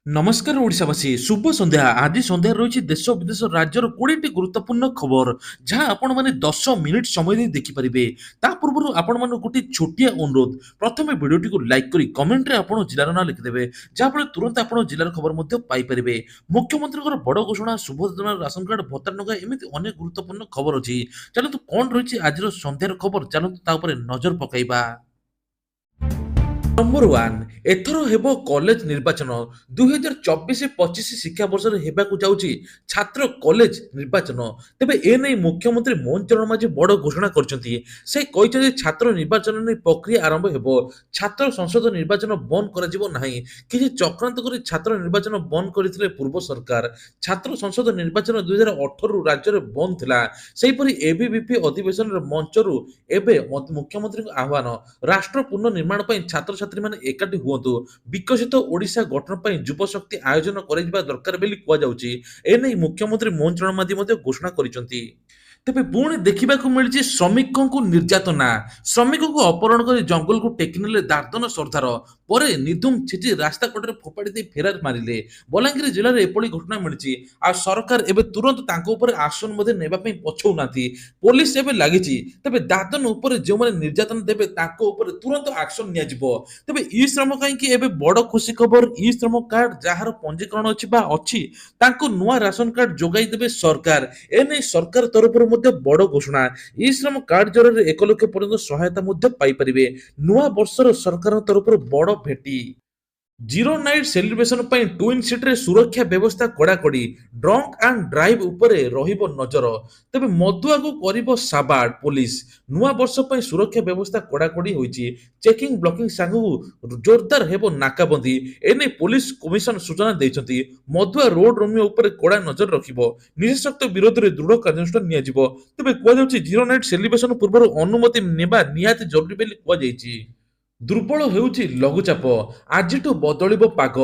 नमस्कार ओडिशावासी शुभ संध्या आज संध्या रही देश विदेश राज्यर 20टी गुरुत्वपूर्ण खबर जहां आपण माने 10 मिनिट समय दे देखि परिबे ता पूर्व आपण मान गोटे छोटिया अनुरोध प्रथमे वीडियोटी को लाइक करी कमेंट रे आपण जिलार ना लिखि देबे जा फल तुरंत आपण जिलार खबर मध्ये पाई परिबे। मुख्यमंत्री बड़ घोषणा शुभ योजना राशन कार्ड भत्ता नगा एमिति अनेक गुरुत्वपूर्ण खबर अछि। चलतु कोन रही आज संध्यार खबर चलतु ता ऊपर नजर पकाइबा। नंबर 1 एथर हेबो कॉलेज निर्वाचन 2024-25 शिक्षा वर्ष हेबाकु जाउची छात्र कॉलेज निर्वाचन। तेबे ए नै मुख्यमंत्री मोहन चरण माझी बड़ घोषणा करछंती। से कहिछे छात्र निर्वाचन नै प्रक्रिया आरंभ हेबो, छात्र संसद निर्वाचन बंद करा जिवो नाही। कि चक्रांत करी छात्र निर्वाचन बंद करथिले पूर्व सरकार। छात्र संसद निर्वाचन 2018 रु राज्य रे बंद थिला। सेहिपरि एबीवीपी अधिवेशन रे मंचरु एबे मुख्यमंत्री आह्वान राष्ट्र पुनर्निर्माण पई छात्र छात्री माने एकाठी हुअन्तु, विकसित ओडिशा गठन पई युव शक्ति आयोजन कराइबा दरकार बेली कुआ जाउची। ए नै मुख्यमंत्री मोहन चरण माझी मध्ये घोषणा करिसंती। तेबे पुणी देखा मिली श्रमिकों को निर्यातना, श्रमिकों को अपहरण कर जंगल को टेक्निले दार्दन सरदार पर निधुम छिची रास्ता कड़े फोपाड़ी दे फेरार मारिले। बलांगीर जिले में एपरी घटना मिली आ सरकार एबे तुरंत तांको ऊपर आक्शन मध्ये नेबा पई पछौनाथि। पुलिस एबे लागिछि। तेबे दादन ऊपर जे माने निर्यातन देबे तांको ऊपर तुरंत आक्शन निया जिवो। तेबे ई श्रम काईकि एबे बड़ खुशी खबर ई श्रम कार्ड जहार पंजीकरण अछि बा अछि तांको नुआ राशन कार्ड जोगाई देबे सरकार। एने सरकार तरफ बड़ घोषणा ई श्रम कार्ड जरिए 1 लाख पर्यंत सहायता पाई परिबे। नुआ वर्षर सरकार तरफ बड़ भेटी। जीरो नाइट सेलिब्रेशन पई ट्विन सिटी रे सुरक्षा व्यवस्था कड़ाकड़ी, ड्रंक एंड ड्राइव उपरे रहिबो नजर। तबे मदुआ को करिबो साबाड पुलिस। नुआ वर्ष पई सुरक्षा व्यवस्था कड़ाकड़ी होईची। चेकिंग ब्लॉकिंग सांगु जोरदार हेबो नाकाबंदी। एने पुलिस कमिशन सूचना दैछंती। मदुआ रोड रोमियो उपरे कड़ा नजर रखिबो। निशक्त विरोध रे दृढ़ कार्यानुष्ठान निया जिवो। तबे कुआ जाउची जीरो नाइट सेलिब्रेशन पूर्व अनुमति नेबा निहाती जरूरी बेली कुआ जाईची। दुर्बल हेउची लघुचाप आजिठु बदलिबो पाग।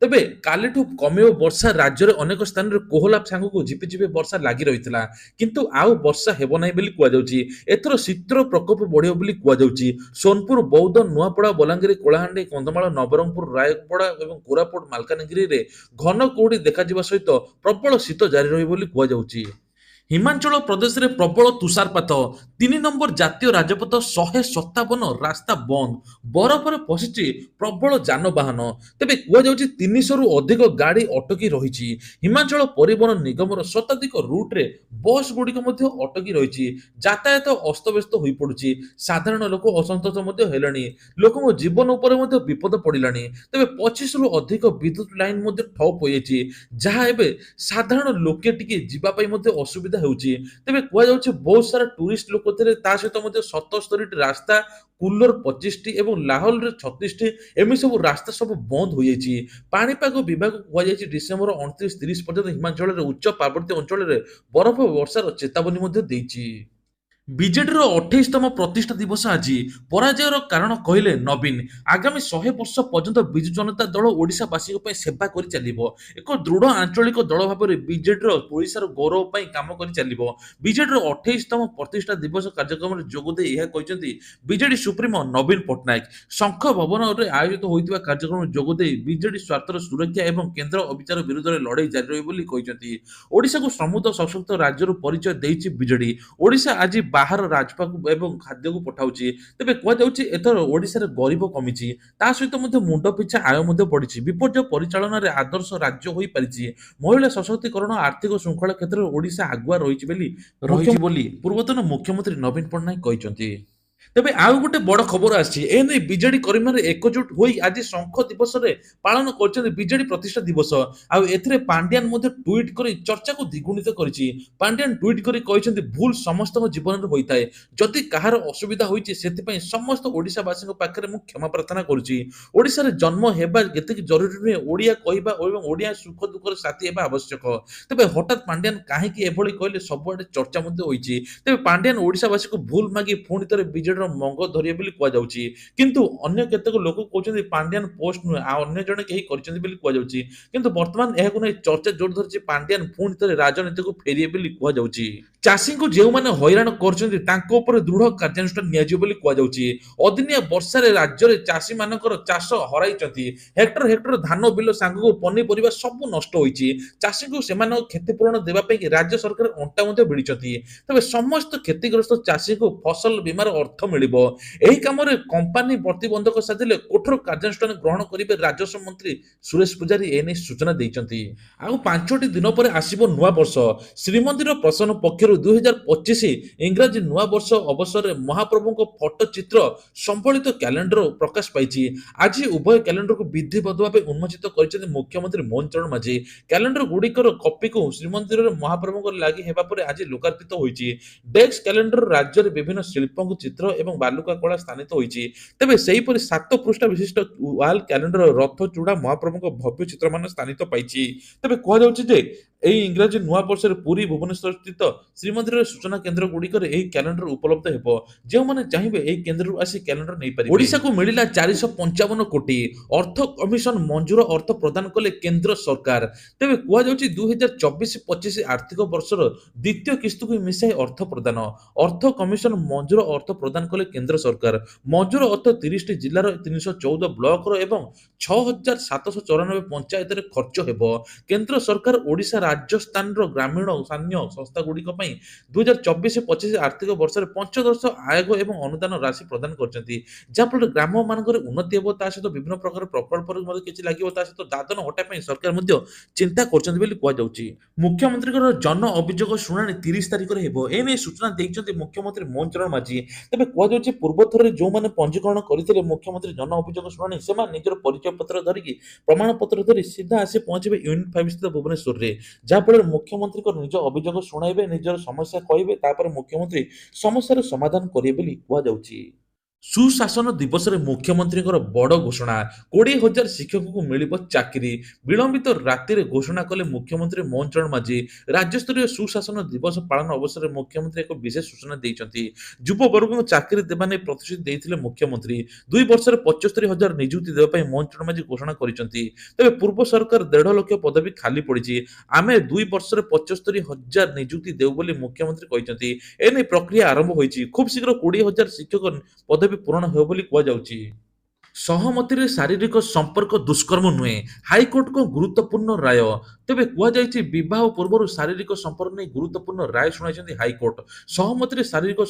तेबे कालिठु कमिबो वर्षा। राज्य रे अनेक स्थान रे कोहला सांगु झिपिझिपि वर्षा लागि रहितला किंतु आउ वर्षा हेबो नै बेली कुआ जाउची। एथरो शीतर प्रकोप बढ़ियो बेली कुआ जाउची। सोनपुर, बौद्ध, नुआपड़ा, बलांगीर, कोलाहांडी, कंधमाल, नवरंगपुर, रायगड़ा एवं कोरापुट, मालकानगिरी रे घन कुहुडी देखा जिबा सहित प्रबल शीत जारी रहिबो बोली कुआ जाउची। हिमाचल प्रदेश में प्रबल तुषारपात 3 नंबर जातीय राजपथ 157 रास्ता बंद, बरफ में पशिची प्रबल जानवाहन। तेबे कहुযাଉଛି 300 रु अधिक गाड़ी अटकी रही। हिमाचल परिवहन निगम शताधिक रूट्रे बस गुड़िक अटकी रही। यातायात अस्तव्यस्त हो पड़ी। साधारण लोक असंतोष हेले। लोक जीवन उपर विपद पड़ा। तेबे 25 रु अधिक विद्युत लाइन ठप हो जहाँ एवं साधारण लोके टिके जीवाई असुविधा होउची। तेबे कुआ जाउची बहुत सारा टूरिस्ट लोक थे ता सहित 77 टी रास्ता, कुल्लर 25 टी एवं लाहौल रे 36 टी एमि सब रास्ता सब बंद हो जाइची। पाणीपाग विभाग कुआ जाइची डिसेंबर 29-30 पर्यंत हिमाचल रे उच्च पार्वत्य अंचल रे बरफ वर्षार चेतावनी मध्ये देइची। बीजेडी 28तम प्रतिष्ठा दिवस आज पराजयर कारण कहले नवीन। आगामी 100 वर्ष पर्यंत विजु जनता दल ओडिशावासी सेवा कर चलिबो। एक दृढ़ आंचलिक दल भाव में बीजेडी ओडिशार गौरव पई काम कर चलिबो। बीजेडी 28तम प्रतिष्ठा दिवस कार्यक्रम में जोगदे यह कहते बीजेडी सुप्रीमो नवीन पट्टनायक। शंख भवन में आयोजित होइतिबा कार्यक्रम में जोगदे बीजेडी स्वार्थर सुरक्षा एवं केंद्र अविचार विरोध में लड़ाई जारी रही बोली कहते। ओडिशा को समृद्ध सशक्त राज्य परिचय देइछि बीजेडी। ओडिशा आज बाहर राजपाक एवं खाद्य को पठाउछि। तेबे कुआ जाउछि एथर ओडिसा रे गरीब कमिछि ता सहित मुंड पिछा आय बढ़ी। विपर्य परिचालन रे आदर्श राज्य होई परिछि। महिला सशक्तिकरण आर्थिक श्रृंखला क्षेत्र में ओडिशा आगुआ रही बोली पूर्वतन मुख्यमंत्री नवीन पट्टनायक कहते। तेबे आउ गोटे बड़ खबर आछि एने बीजेडी कर्मी एकजुट होई आज शंख दिवस रे पालन करछन बीजेडी प्रतिष्ठा दिवस। आउ एथिरे पांड्यान मध्ये ट्वीट करी चर्चा को द्विगुणित करिछि। पांड्यान ट्वीट करी कहछन्ती भूल समस्त जीवन रे होइताय। जदि काहार असुविधा होइछि सेति पई समस्त ओडिसावासी को पाखरे मु क्षमा प्रार्थना करूछि। ओडिसा रे जन्म हेबा केते जरूरी नै ओडिया कहिबा एवं ओडिया सुख दुख रे साथी हेबा आवश्यक। तेबे हठात पांड्यान काहे कि एभली कहले सबआडे चर्चा मध्ये होइछि। तेबे पांड्यान ओडिसावासी को भूल मागी पुणी तरे बीजेडी मंग धरिए बोली कुआ जाउछि। किंतु अन्य केतेक लोक कहउछन्ती पांड्यान पोस्ट नुहे आ अन्य जने केही करछन्ती बोली कुआ जाउछि। किंतु वर्तमान एहाको नै चर्चा जोर धरिछि पांड्यान पुणी तरे राजनीति को फेरिए बोली कुआ जाउछि। ଚାଷୀଙ୍କୁ ଯେଉଁମାନେ ହଇରାଣ କରୁଛନ୍ତି ତାଙ୍କ ଉପରେ ଦୃଢ କାର୍ଯ୍ୟାନୁଷ୍ଠାନ ନିଆଯିବ ବୋଲି କୁହାଯାଉଛି। ଅଦିନିଆ ବର୍ଷାରେ ରାଜ୍ୟରେ ଚାଷୀମାନଙ୍କର ଚାଷ ହରାଇଛନ୍ତି। ହେକ୍ଟର ହେକ୍ଟର ଧାନ ବିଲ ସାଙ୍ଗକୁ ପନିପରିବା ସବୁ ନଷ୍ଟ ହୋଇଛି। ଚାଷୀଙ୍କୁ ସେମାନଙ୍କ କ୍ଷତିପୂରଣ ଦେବା ପାଇଁ ରାଜ୍ୟ ସରକାର ଅଣ୍ଟା ମଧ୍ୟ ଭିଡ଼ିଛନ୍ତି। ତେବେ ସମସ୍ତ କ୍ଷତିଗ୍ରସ୍ତ ଚାଷୀଙ୍କୁ ଫସଲ ବୀମାର ଅର୍ଥ ମିଳିବ। ଏହି କାମରେ କମ୍ପାନୀ ପ୍ରତିବନ୍ଧକ ସାଧିଲେ କଠୋର କାର୍ଯ୍ୟାନୁଷ୍ଠାନ ଗ୍ରହଣ କରିବେ ରାଜସ୍ୱ ମନ୍ତ୍ରୀ ସୁରେଶ ପୂଜାରୀ ଏନେଇ ସୂଚନା ଦେଇଛନ୍ତି। ଆଉ 5ଟି ଦିନ ପରେ ଆସିବ ନୂଆ ବର୍ଷ। ଶ୍ରୀମନ୍ଦିର ପ୍ରଶାସନ ପକ୍ଷରୁ 2025 ଇଂରାଜୀ ନୂଆ ବର୍ଷ ଅବସରରେ ମହାପ୍ରଭୁଙ୍କ ଫଟୋ ଚିତ୍ର ସମ୍ବଳିତ କ୍ୟାଲେଣ୍ଡର ପ୍ରକାଶ ପାଇଛି। ଆଜି ଉଭୟ କ୍ୟାଲେଣ୍ଡରକୁ ବିଧିବଦ୍ଧ ଭାବେ ଉନ୍ମୋଚିତ କରିଛନ୍ତି ମୁଖ୍ୟମନ୍ତ୍ରୀ ମୋହନ ଚରଣ ମାଝୀ। କ୍ୟାଲେଣ୍ଡର ଗୁଡ଼ିକର କପିକୁ ଶ୍ରୀମନ୍ଦିରରେ ମହାପ୍ରଭୁଙ୍କର ଲାଗି ହେବା ପରେ ଆଜି ଲୋକାର୍ପିତ ହୋଇଛି। ଡେସ୍କ କ୍ୟାଲେଣ୍ଡର ରାଜ୍ୟରେ ବିଭିନ୍ନ ଶିଳ୍ପଙ୍କ ଚିତ୍ର ଏବଂ ବାଲୁକା କଳା ସ୍ଥାନିତ ହୋଇଛି। ତେବେ ସେହିପରି 7 ପୃଷ୍ଠା ବିଶିଷ୍ଟ ୱାଲ କ୍ୟାଲେଣ୍ଡର ରଥ ଚୂଡା ମହାପ୍ରଭୁଙ୍କ ଭବ୍ୟ ଚିତ୍ରମାନ ସ୍ଥାନିତ ପାଇଛି। ତେବେ କୁହାଯାଉଛି ଯେ ଏହି ଇଂରାଜୀ ନୂଆ ବର୍ଷରେ ପୁରୀ ଭୁବନେଶ୍ୱର ସ୍ଥିତ ଶ୍ରୀମନ୍ଦିରର ସୂଚନା କେନ୍ଦ୍ର ଗୁଡ଼ିକରେ ଏହି କ୍ୟାଲେଣ୍ଡର ଉପଲବ୍ଧ ହେବ। ଯେଉଁମାନେ ଚାହିଁବେ ଏହି କେନ୍ଦ୍ରରୁ ଆସି କ୍ୟାଲେଣ୍ଡର ନେଇପାରିବେ। ଓଡ଼ିଶାକୁ ମିଳିଲା 455 କୋଟି। ଅର୍ଥ କମିଶନ ମଞ୍ଜୁର ଅର୍ଥ ପ୍ରଦାନ କଲେ କେନ୍ଦ୍ର ସରକାର। ତେବେ କୁହାଯାଉଛି 2024-25 ଆର୍ଥିକ ବର୍ଷର ଦ୍ୱିତୀୟ କିସ୍ତିକୁ ମିଶାଇ ଅର୍ଥ ପ୍ରଦାନ। ଅର୍ଥ କମିଶନ ମଞ୍ଜୁର ଅର୍ଥ ପ୍ରଦାନ କଲେ କେନ୍ଦ୍ର ସରକାର। ମଞ୍ଜୁର ଅର୍ଥ 30ଟି ଜିଲ୍ଲାର 314 ବ୍ଲକର ଏବଂ 6794 ପଞ୍ଚାୟତରେ ଖର୍ଚ୍ଚ ହେବ। କେନ୍ଦ୍ର ସରକାର ଓଡ଼ିଶା ରାଜସ୍ଥାନର ଗ୍ରାମୀଣ ସ୍ଥାନୀୟ ସଂସ୍ଥାଗୁଡ଼ିକ ପାଇଁ 2024-25 ଆର୍ଥିକ ବର୍ଷରେ ପଞ୍ଚଦଶ ଆୟୋଗ ଏବଂ ଅନୁଦାନ ରାଶି ପ୍ରଦାନ କରିଛନ୍ତି। ଯାହାଫଳରେ ଗ୍ରାମମାନଙ୍କରେ ଉନ୍ନତି ହେବ, ତା ସହିତ ବିଭିନ୍ନ ପ୍ରକାର ପ୍ରକଳ୍ପରେ ମଧ୍ୟ କିଛି ଲାଗିବ, ତା ସହିତ ଦାଦନ ହଟା ପାଇଁ ସରକାର ମଧ୍ୟ ଚିନ୍ତା କରୁଛନ୍ତି ବୋଲି କୁହାଯାଉଛି। ମୁଖ୍ୟମନ୍ତ୍ରୀଙ୍କର ଜନ ଅଭିଯୋଗ ଶୁଣାଣି 30 ତାରିଖରେ ହେବ। ଏନେଇ ସୂଚନା ଦେଇଛନ୍ତି ମୁଖ୍ୟମନ୍ତ୍ରୀ ମୋହନ ଚରଣ ମାଝୀ। ତେବେ କୁହାଯାଉଛି ପୂର୍ବଥରରେ ଯେଉଁମାନେ ପଞ୍ଜୀକରଣ କରିଥିଲେ ମୁଖ୍ୟମନ୍ତ୍ରୀ ଜନ ଅଭିଯୋଗ ଶୁଣାଣି, ସେମାନେ ନିଜର ପରିଚୟ ପତ୍ର ଧରିକି ପ୍ରମାଣପତ୍ର ଧରି ସିଧା ଆସି ପହଞ୍ଚିବେ ୟୁନିଟ୍ 5 ସ୍ଥିତ ଭୁବନେଶ୍ୱରରେ। ଯାହାଫଳରେ ମୁଖ୍ୟମନ୍ତ୍ରୀଙ୍କ ନିଜ ଅଭିଯୋଗ ଶୁଣାଇବେ, ନିଜର ସମସ୍ୟା କହିବେ, ତାପରେ ମୁଖ୍ୟମନ୍ତ୍ରୀ ସମସ୍ୟାର ସମାଧାନ କରିବେ ବୋଲି କୁହାଯାଉଛି। ସୁଶାସନ ଦିବସରେ ମୁଖ୍ୟମନ୍ତ୍ରୀଙ୍କର ବଡ଼ ଘୋଷଣା। 20,000 ଶିକ୍ଷକଙ୍କୁ ମିଳିବ ଚାକିରି। ବିଳମ୍ବିତ ରାତିରେ ଘୋଷଣା କଲେ ମୁଖ୍ୟମନ୍ତ୍ରୀ ମୋହନ ଚରଣ ମାଝୀ। ରାଜ୍ୟସ୍ତରୀୟ ସୁଶାସନ ଦିବସ ପାଳନ ଅବସରରେ ମୁଖ୍ୟମନ୍ତ୍ରୀ ଏକ ବିଶେଷ ସୂଚନା ଦେଇଛନ୍ତି। ଯୁବବର୍ଗଙ୍କୁ ଚାକିରି ଦେବା ନେଇ ପ୍ରତିଶ୍ରୁତି ଦେଇଥିଲେ ମୁଖ୍ୟମନ୍ତ୍ରୀ। 2 ବର୍ଷରେ 75,000 ନିଯୁକ୍ତି ଦେବା ପାଇଁ ମୋହନ ଚରଣ ମାଝୀ ଘୋଷଣା କରିଛନ୍ତି। ତେବେ ପୂର୍ବ ସରକାର 1.5 ଲକ୍ଷ ପଦବୀ ଖାଲି ପଡ଼ିଛି। ଆମେ 2 ବର୍ଷରେ 75,000 ନିଯୁକ୍ତି ଦେବୁ ବୋଲି ମୁଖ୍ୟମନ୍ତ୍ରୀ କହିଛନ୍ତି। ଏନେଇ ପ୍ରକ୍ରିୟା ଆରମ୍ଭ ହୋଇଛି। ଖୁବ୍ ଶୀଘ୍ର 20,000 ଶିକ୍ଷକ ପଦବୀ ପୂରଣ ହେବ ବୋଲି କୁହାଯାଉଛି। ସହମତିରେ ଶାରୀରିକ ସମ୍ପର୍କ ଦୁଷ୍କର୍ମ ନୁହେଁ, ହାଇକୋର୍ଟଙ୍କ ଗୁରୁତ୍ୱପୂର୍ଣ୍ଣ ରାୟ। ତେବେ କୁହାଯାଇଛି ବିବାହ ପୂର୍ବରୁ ଶାରୀରିକ ସମ୍ପର୍କ ନେଇ ଗୁରୁତ୍ୱପୂର୍ଣ୍ଣ ରାୟ ଶୁଣାଇଛନ୍ତି ହାଇକୋର୍ଟ। ସହମତିରେ ଶାରୀରିକ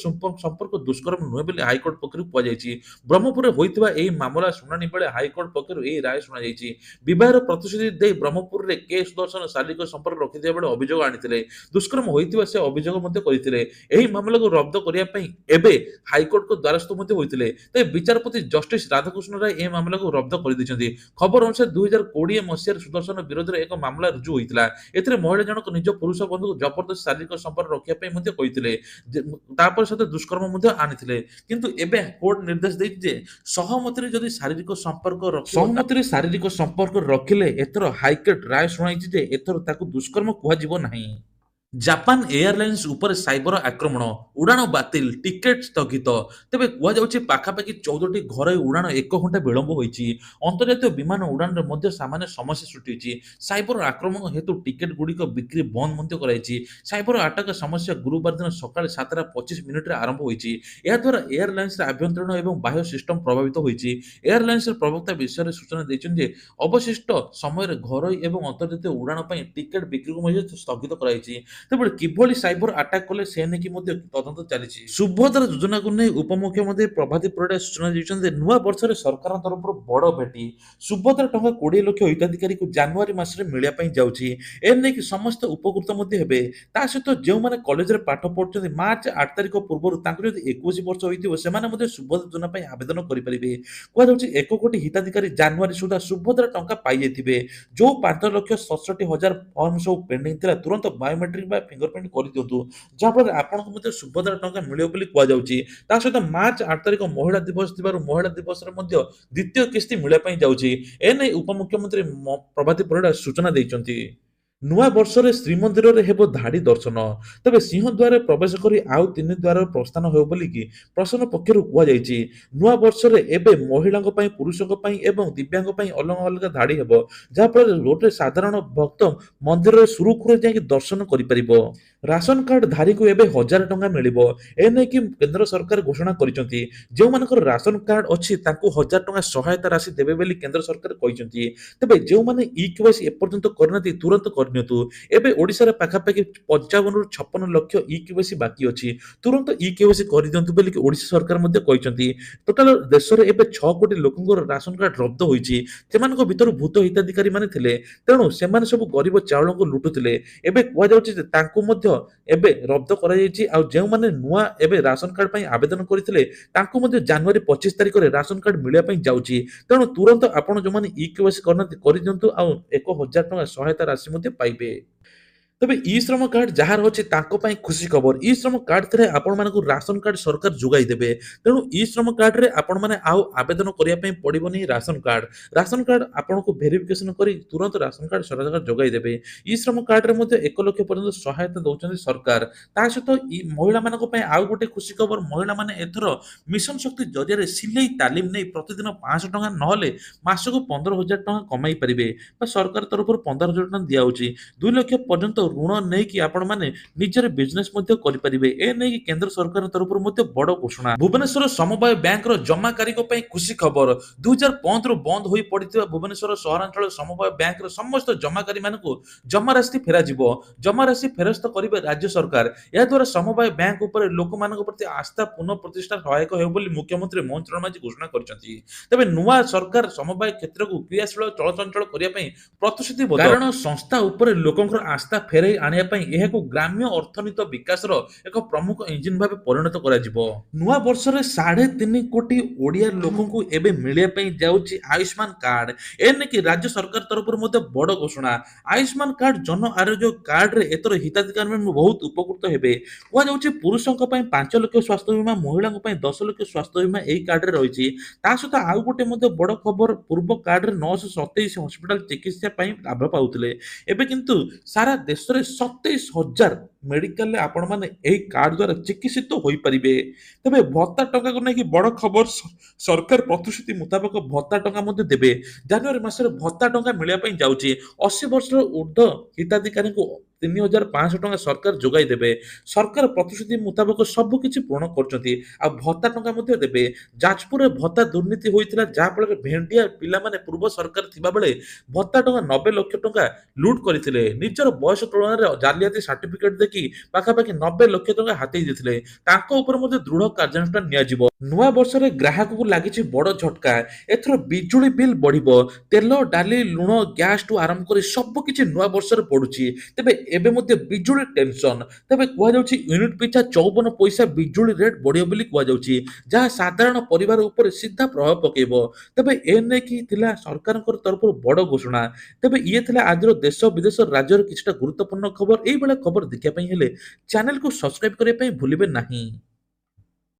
ସମ୍ପର୍କ ଦୁଷ୍କର୍ମ ନୁହେଁ ବୋଲି ହାଇକୋର୍ଟ ପକ୍ଷରୁ କୁହାଯାଇଛି। ବ୍ରହ୍ମପୁରରେ ହୋଇଥିବା ଏହି ମାମଲା ଶୁଣାଣି ବେଳେ ହାଇକୋର୍ଟ ପକ୍ଷରୁ ଏହି ରାୟ ଶୁଣାଯାଇଛି। ବିବାହର ପ୍ରତିଶ୍ରୁତି ଦେଇ ବ୍ରହ୍ମପୁରରେ କେ ସୁଦର୍ଶନ ଶାରୀରିକ ସମ୍ପର୍କ ରଖିଥିବା ବେଳେ ଅଭିଯୋଗ ଆଣିଥିଲେ। ଦୁଷ୍କର୍ମ ହୋଇଥିବା ସେ ଅଭିଯୋଗ ମଧ୍ୟ କରିଥିଲେ। ଏହି ମାମଲାକୁ ରଦ୍ଦ କରିବା ପାଇଁ ଏବେ ହାଇକୋର୍ଟଙ୍କ ଦ୍ୱାରସ୍ଥ ମଧ୍ୟ ହୋଇଥିଲେ। ତେବେ ବିଚାରପତି ଜଷ୍ଟିସ ରାଧାକୃଷ୍ଣ ରାୟ ଏହି ମାମଲାକୁ ରଦ୍ଦ କରିଦେଇଛନ୍ତି। ଖବର ଅନୁସାରେ 2020 ମସିହାରେ ସୁଦର୍ଶନ ବିରୋଧରେ ଏକ ମାମଲା ରୁଜୁ ହୋଇଥିଲା। ଏଥିରେ ମହିଳା ଜଣକ ନିଜ ପୁରୁଷ ବନ୍ଧୁକୁ ଜବରଦସ୍ତ ଶାରୀରିକ ସମ୍ପର୍କ ରଖିବା ପାଇଁ ମଧ୍ୟ କହିଥିଲେ। ତାପରେ ସହିତ ଦୁଷ୍କର୍ମ ମଧ୍ୟ ଆଣିଥିଲେ। କିନ୍ତୁ ଏବେ କୋର୍ଟ ନିର୍ଦ୍ଦେଶ ଦେଇଛି ଯେ ସହମତିରେ ଶାରୀରିକ ସମ୍ପର୍କ ରଖିଲେ ଏଥର ହାଇକୋର୍ଟ ରାୟ ଶୁଣାଇଛି ଯେ ଏଥର ତାକୁ ଦୁଷ୍କର୍ମ କୁହାଯିବ ନାହିଁ। ଜାପାନ ଏୟାରଲାଇନ୍ସ ଉପରେ ସାଇବର ଆକ୍ରମଣ, ଉଡ଼ାଣ ବାତିଲ, ଟିକେଟ ସ୍ଥଗିତ। ତେବେ କୁହାଯାଉଛି ପାଖାପାଖି 14ଟି ଘରୋଇ ଉଡ଼ାଣ 1 ଘଣ୍ଟା ବିଳମ୍ବ ହୋଇଛି। ଅନ୍ତର୍ଜାତୀୟ ବିମାନ ଉଡ଼ାଣରେ ମଧ୍ୟ ସାମାନ୍ୟ ସମସ୍ୟା ସୃଷ୍ଟି ହୋଇଛି। ସାଇବର ଆକ୍ରମଣ ହେତୁ ଟିକେଟ ଗୁଡ଼ିକ ବିକ୍ରି ବନ୍ଦ ମଧ୍ୟ କରାଯାଇଛି। ସାଇବର ଆଟାକ ସମସ୍ୟା ଗୁରୁବାର ଦିନ ସକାଳେ 7:25ରେ ଆରମ୍ଭ ହୋଇଛି। ଏହାଦ୍ୱାରା ଏୟାରଲାଇନ୍ସର ଆଭ୍ୟନ୍ତରୀଣ ଏବଂ ବାହ୍ୟ ସିଷ୍ଟମ ପ୍ରଭାବିତ ହୋଇଛି। ଏୟାରଲାଇନ୍ସର ପ୍ରବକ୍ତା ବିଷୟରେ ସୂଚନା ଦେଇଛନ୍ତି ଯେ ଅବଶିଷ୍ଟ ସମୟରେ ଘରୋଇ ଏବଂ ଅନ୍ତର୍ଜାତୀୟ ଉଡ଼ାଣ ପାଇଁ ଟିକେଟ ବିକ୍ରିକୁ ମଧ୍ୟ ସ୍ଥଗିତ କରାଯାଇଛି। ତେବେ କିଭଳି ସାଇବର ଆଟାକ କଲେ ସେ ନେଇକି ମଧ୍ୟ ତଦନ୍ତ ଚାଲିଛି। ସୁଭଦ୍ରା ଯୋଜନାକୁ ନେଇ ଉପମୁଖ୍ୟମନ୍ତ୍ରୀ ପ୍ରଭାତୀ ପରିଡ଼ା ସୂଚନା ଦେଇଛନ୍ତି ଯେ ନୂଆ ବର୍ଷରେ ସରକାରଙ୍କ ତରଫରୁ ବଡ଼ ଭେଟି। ସୁଭଦ୍ରା ଟଙ୍କା 20 ଲକ୍ଷ ହିତାଧିକାରୀଙ୍କୁ ଜାନୁଆରୀ ମାସରେ ମିଳିବା ପାଇଁ ଯାଉଛି। ଏ ନେଇକି ସମସ୍ତେ ଉପକୃତ ମଧ୍ୟ ହେବେ। ତା ସହିତ ଯେଉଁମାନେ କଲେଜରେ ପାଠ ପଢୁଛନ୍ତି ମାର୍ଚ୍ଚ 8 ତାରିଖ ପୂର୍ବରୁ ତାଙ୍କୁ ଯଦି 21 ବର୍ଷ ହୋଇଥିବ ସେମାନେ ମଧ୍ୟ ସୁଭଦ୍ରା ଯୋଜନା ପାଇଁ ଆବେଦନ କରିପାରିବେ। କୁହାଯାଉଛି 1 କୋଟି ହିତାଧିକାରୀ ଜାନୁଆରୀ ସୁଦ୍ଧା ସୁଭଦ୍ରା ଟଙ୍କା ପାଇଯାଇଥିବେ। ଯୋଉ 5,67,000 ଫର୍ମ ସବୁ ପେଣ୍ଡିଂ ଥିଲା ତୁରନ୍ତ ବାୟୋମେଟ୍ରିକ ବା ଫିଙ୍ଗରପ୍ରିଣ୍ଟ କରିଦିଅନ୍ତୁ। ଯାହାଫଳରେ ଆପଣଙ୍କୁ ମଧ୍ୟ ସୁଭଦ୍ରା ଟଙ୍କା ମିଳିବ ବୋଲି କୁହାଯାଉଛି। ତା ସହିତ ମାର୍ଚ୍ଚ 8 ତାରିଖ ମହିଳା ଦିବସ ଥିବାରୁ ମହିଳା ଦିବସରେ ମଧ୍ୟ ଦ୍ୱିତୀୟ କିସ୍ତି ମିଳିବା ପାଇଁ ଯାଉଛି। ଏନେଇ ଉପମୁଖ୍ୟମନ୍ତ୍ରୀ ପ୍ରଭାତୀ ପରିଡ଼ା ସୂଚନା ଦେଇଛନ୍ତି। ନୂଆ ବର୍ଷରେ ଶ୍ରୀମନ୍ଦିରରେ ହେବ ଧାଡି ଦର୍ଶନ। ତେବେ ସିଂହଦ୍ୱାରରେ ପ୍ରବେଶ କରି ଆଉ 3 ଦ୍ୱାରର ପ୍ରସ୍ଥାନ ହେବ ବୋଲିକି ପ୍ରଶାସନ ପକ୍ଷରୁ କୁହାଯାଇଛି। ନୂଆ ବର୍ଷରେ ଏବେ ମହିଳାଙ୍କ ପାଇଁ, ପୁରୁଷଙ୍କ ପାଇଁ ଏବଂ ଦିବ୍ୟାଙ୍ଗ ପାଇଁ ଅଲଗା ଅଲଗା ଧାଡି ହେବ। ଯାହାଫଳରେ ଗୋଟେ ସାଧାରଣ ଭକ୍ତ ମନ୍ଦିରରେ ସୁରୁଖୁରୁରେ ଯାଇକି ଦର୍ଶନ କରିପାରିବ। ରାସନ କାର୍ଡ ଧାରୀକୁ ଏବେ 1000 ଟଙ୍କା ମିଳିବ। ଏ ନେଇକି କେନ୍ଦ୍ର ସରକାର ଘୋଷଣା କରିଛନ୍ତି। ଯେଉଁମାନଙ୍କର ରାସନ କାର୍ଡ ଅଛି ତାଙ୍କୁ 1000 ଟଙ୍କା ସହାୟତା ରାଶି ଦେବେ ବୋଲି କେନ୍ଦ୍ର ସରକାର କହିଛନ୍ତି। ତେବେ ଯେଉଁମାନେ ଇ କେୱାଇସି ଏପର୍ଯ୍ୟନ୍ତ କରିନାହାନ୍ତି ତୁରନ୍ତ କରିନିଅନ୍ତୁ। ଏବେ ଓଡ଼ିଶାରେ ପାଖାପାଖି 55ରୁ 56 ଲକ୍ଷ ଇ କେୱାଇସି ବାକି ଅଛି। ତୁରନ୍ତ ଇ କେୱାଇସି କରିଦିଅନ୍ତୁ ବୋଲି ଓଡ଼ିଶା ସରକାର ମଧ୍ୟ କହିଛନ୍ତି। ଟୋଟାଲ ଦେଶରେ ଏବେ 6 କୋଟି ଲୋକଙ୍କର ରାସନ କାର୍ଡ ରଦ୍ଦ ହୋଇଛି। ସେମାନଙ୍କ ଭିତରୁ ଭୂତ ହିତାଧିକାରୀ ମାନେ ଥିଲେ। ତେଣୁ ସେମାନେ ସବୁ ଗରିବ ଚାଉଳଙ୍କୁ ଲୁଟୁଥିଲେ। ଏବେ କୁହାଯାଉଛି ଯେ ତାଙ୍କୁ ମଧ୍ୟ ଏବେ ରଦ୍ଦ କରାଯାଇଛି। ଆଉ ଯେଉଁମାନେ ନୂଆ ଏବେ ରାସନ କାର୍ଡ ପାଇଁ ଆବେଦନ କରିଥିଲେ ତାଙ୍କୁ ମଧ୍ୟ ଜାନୁଆରୀ 25 ତାରିଖରେ ରାସନ କାର୍ଡ ମିଳିବା ପାଇଁ ଯାଉଛି। ତେଣୁ ତୁରନ୍ତ ଆପଣ ଯେଉଁମାନେ ଇ କେୱାଇସି କରିନାହାନ୍ତି କରିଦିଅନ୍ତୁ ଆଉ 1000 ଟଙ୍କା ସହାୟତା ରାଶି ମଧ୍ୟ ପାଇବେ। ତେବେ ଇ ଶ୍ରମ କାର୍ଡ ଯାହାର ଅଛି ତାଙ୍କ ପାଇଁ ଖୁସି ଖବର। ଇ ଶ୍ରମ କାର୍ଡ ଥିଲେ ଆପଣମାନଙ୍କୁ ରାସନ କାର୍ଡ ସରକାର ଯୋଗାଇ ଦେବେ। ତେଣୁ ଇ ଶ୍ରମ କାର୍ଡରେ ଆପଣମାନେ ଆଉ ଆବେଦନ କରିବା ପାଇଁ ପଡ଼ିବନି ରାସନ କାର୍ଡ। ରାସନ କାର୍ଡ ଆପଣଙ୍କୁ ଭେରିଫିକେସନ କରି ତୁରନ୍ତ ରାସନ କାର୍ଡ ସରକାର ଯୋଗାଇ ଦେବେ। ଇ ଶ୍ରମ କାର୍ଡରେ ମଧ୍ୟ 1 ଲକ୍ଷ ପର୍ଯ୍ୟନ୍ତ ସହାୟତା ଦଉଛନ୍ତି ସରକାର। ତା ସହିତ ମହିଳାମାନଙ୍କ ପାଇଁ ଆଉ ଗୋଟେ ଖୁସି ଖବର, ମହିଳାମାନେ ଏଥର ମିଶନ ଶକ୍ତି ଜରିଆରେ ସିଲେଇ ତାଲିମ ନେଇ ପ୍ରତିଦିନ 500 ଟଙ୍କା ନହେଲେ ମାସକୁ 15,000 ଟଙ୍କା କମାଇ ପାରିବେ। ବା ସରକାର ତରଫରୁ 15,000 ଟଙ୍କା ଦିଆଯାଉଛି। 2 ଲକ୍ଷ ପର୍ଯ୍ୟନ୍ତ ଋଣ ନେଇକି ଆପଣମାନେ ନିଜର ବିଜନେସ୍ ମଧ୍ୟ କରିପାରିବେ। ଏ ନେଇକି କେନ୍ଦ୍ର ସରକାରଙ୍କ ତରଫରୁ ମଧ୍ୟ ବଡ଼ ଘୋଷଣା। ଭୁବନେଶ୍ୱର ସମବାୟ ବ୍ୟାଙ୍କର ଜମାକାରୀଙ୍କ ପାଇଁ ଖୁସି ଖବର। 2015ରୁ ବନ୍ଦ ହୋଇ ପଡ଼ିଥିବା ଭୁବନେଶ୍ୱର ସହରାଞ୍ଚଳ ସମବାୟ ବ୍ୟାଙ୍କର ସମସ୍ତ ଜମାକାରୀମାନଙ୍କୁ ଜମାରାଶି ଫେରାଯିବ। ଜମାରାଶି ଫେରସ୍ତ କରିବେ ରାଜ୍ୟ ସରକାର। ଏହାଦ୍ୱାରା ସମବାୟ ବ୍ୟାଙ୍କ ଉପରେ ଲୋକମାନଙ୍କ ପ୍ରତି ଆସ୍ଥା ପୁନଃ ପ୍ରତିଷ୍ଠା ସହାୟକ ହେବ ବୋଲି ମୁଖ୍ୟମନ୍ତ୍ରୀ ମୋହନ ଚରଣ ମାଝୀ ଘୋଷଣା କରିଛନ୍ତି। ତେବେ ନୂଆ ସରକାର ସମବାୟ କ୍ଷେତ୍ରକୁ କ୍ରିୟାଶୀଳ ଚଳଚଞ୍ଚଳ କରିବା ପାଇଁ ପ୍ରତିଶ୍ରୁତିବଦ୍ଧ। କାରଣ ସଂସ୍ଥା ଉପରେ ଲୋକଙ୍କର ଆସ୍ଥା ଫେରାଇ ଆଣିବା ପାଇଁ ଏହାକୁ ଗ୍ରାମ୍ୟ ଅର୍ଥନୀତି ବିକାଶର ଏକ ପ୍ରମୁଖ ଇଞ୍ଜିନ ଭାବେ ପରିଣତ କରାଯିବ। ନୂଆ ବର୍ଷରେ 3.5 କୋଟି ଓଡ଼ିଆ ଲୋକଙ୍କୁ ଏବେ ମିଳିବା ପାଇଁ ଯାଉଛି ଆୟୁଷ୍ମାନ କାର୍ଡ। ଏନେକି ରାଜ୍ୟ ସରକାର ତରଫରୁ ମଧ୍ୟ ବଡ଼ ଘୋଷଣା। ଆୟୁଷ୍ମାନ କାର୍ଡ ଜନ ଆରୋଗ୍ୟ କାର୍ଡରେ ଏଥର ହିତାଧିକାରୀମାନେ ବହୁତ ଉପକୃତ ହେବେ। କୁହାଯାଉଛି ପୁରୁଷଙ୍କ ପାଇଁ 5 ଲକ୍ଷ ସ୍ୱାସ୍ଥ୍ୟ ବୀମା, ମହିଳାଙ୍କ ପାଇଁ 10 ଲକ୍ଷ ସ୍ୱାସ୍ଥ୍ୟ ବୀମା ଏହି କାର୍ଡରେ ରହିଛି। ତା ସହିତ ଆଉ ଗୋଟେ ମଧ୍ୟ ବଡ଼ ଖବର, ପୂର୍ବ କାର୍ଡରେ 927 ହସ୍ପିଟାଲ ଚିକିତ୍ସା ପାଇଁ ଲାଭ ପାଉଥିଲେ। ଏବେ କିନ୍ତୁ ସାରା ଦେଶରେ 27,000 ମେଡିକାଲରେ ଆପଣମାନେ ଏହି କାର୍ଡ ଦ୍ୱାରା ଚିକିତ୍ସିତ ହୋଇପାରିବେ। ତେବେ ଭତ୍ତା ଟଙ୍କାକୁ ନେଇକି ବଡ଼ ଖବର, ସରକାର ପ୍ରତିଶ୍ରୁତି ମୁତାବକ ଭତ୍ତା ଟଙ୍କା ମଧ୍ୟ ଦେବେ। ଜାନୁଆରୀ ମାସରେ ଭତ୍ତା ଟଙ୍କା ମିଳିବା ପାଇଁ ଯାଉଛି। 80 ବର୍ଷର ଉର୍ଦ୍ଧ୍ୱ ହିତାଧିକାରୀଙ୍କୁ 3,500 ଟଙ୍କା ସରକାର ଯୋଗାଇ ଦେବେ। ସରକାର ପ୍ରତିଶ୍ରୁତି ମୁତାବକ ସବୁ କିଛି ପୂରଣ କରୁଛନ୍ତି। ଆଉ ଭତ୍ତା ଟଙ୍କା ମଧ୍ୟ ଦେବେ। ଯାଜପୁରରେ ଭତ୍ତା ଦୁର୍ନୀତି ହୋଇଥିଲା, ଯାହାଫଳରେ ଭେଣ୍ଡିଆ ପିଲାମାନେ ପୂର୍ବ ସରକାର ଥିବାବେଳେ ଭତ୍ତା ଟଙ୍କା 90 ଲକ୍ଷ ଟଙ୍କା ଲୁଟ୍ କରିଥିଲେ। ନିଜର ବୟସ ତୁଳନାରେ ଜାଲିଆତି ସାର୍ଟିଫିକେଟ ଦେଖି ପାଖାପାଖି 90 ଲକ୍ଷ ଟଙ୍କା ହାତେଇ ଦେଇଥିଲେ। ତାଙ୍କ ଉପରେ ମଧ୍ୟ ଦୃଢ କାର୍ଯ୍ୟାନୁଷ୍ଠାନ ନିଆଯିବ। ନୂଆ ବର୍ଷରେ ଗ୍ରାହକଙ୍କୁ ଲାଗିଛି ବଡ଼ ଝଟକା। ଏଥର ବିଜୁଳି ବିଲ୍ ବଢିବ। ତେଲ, ଡାଲି, ଲୁଣ, ଗ୍ୟାସ୍ ଠୁ ଆରମ୍ଭ କରି ସବୁ କିଛି ନୂଆ ବର୍ଷରେ ପଡୁଛି। ତେବେ ଏବେ ମଧ୍ୟ ବିଜୁଳି ଟେନସନ। ତେବେ କୁହାଯାଉଛି ୟୁନିଟ ପିଛା 54 ପଇସା ବିଜୁଳି ରେଟ୍ ବଢିବ ବୋଲି କୁହାଯାଉଛି, ଯାହା ସାଧାରଣ ପରିବାର ଉପରେ ସିଧା ପ୍ରଭାବ ପକେଇବ। ତେବେ ଏ ନେଇକି ଥିଲା ସରକାରଙ୍କ ତରଫରୁ ବଡ଼ ଘୋଷଣା। ତେବେ ଇଏ ଥିଲା ଆଜିର ଦେଶ ବିଦେଶ ରାଜ୍ୟର କିଛିଟା ଗୁରୁତ୍ୱପୂର୍ଣ୍ଣ ଖବର। ଏଇଭଳିଆ ଖବର ଦେଖିବା ପାଇଁ ହେଲେ ଚ୍ୟାନେଲକୁ ସବସ୍କ୍ରାଇବ କରିବା ପାଇଁ ଭୁଲିବେ ନାହିଁ।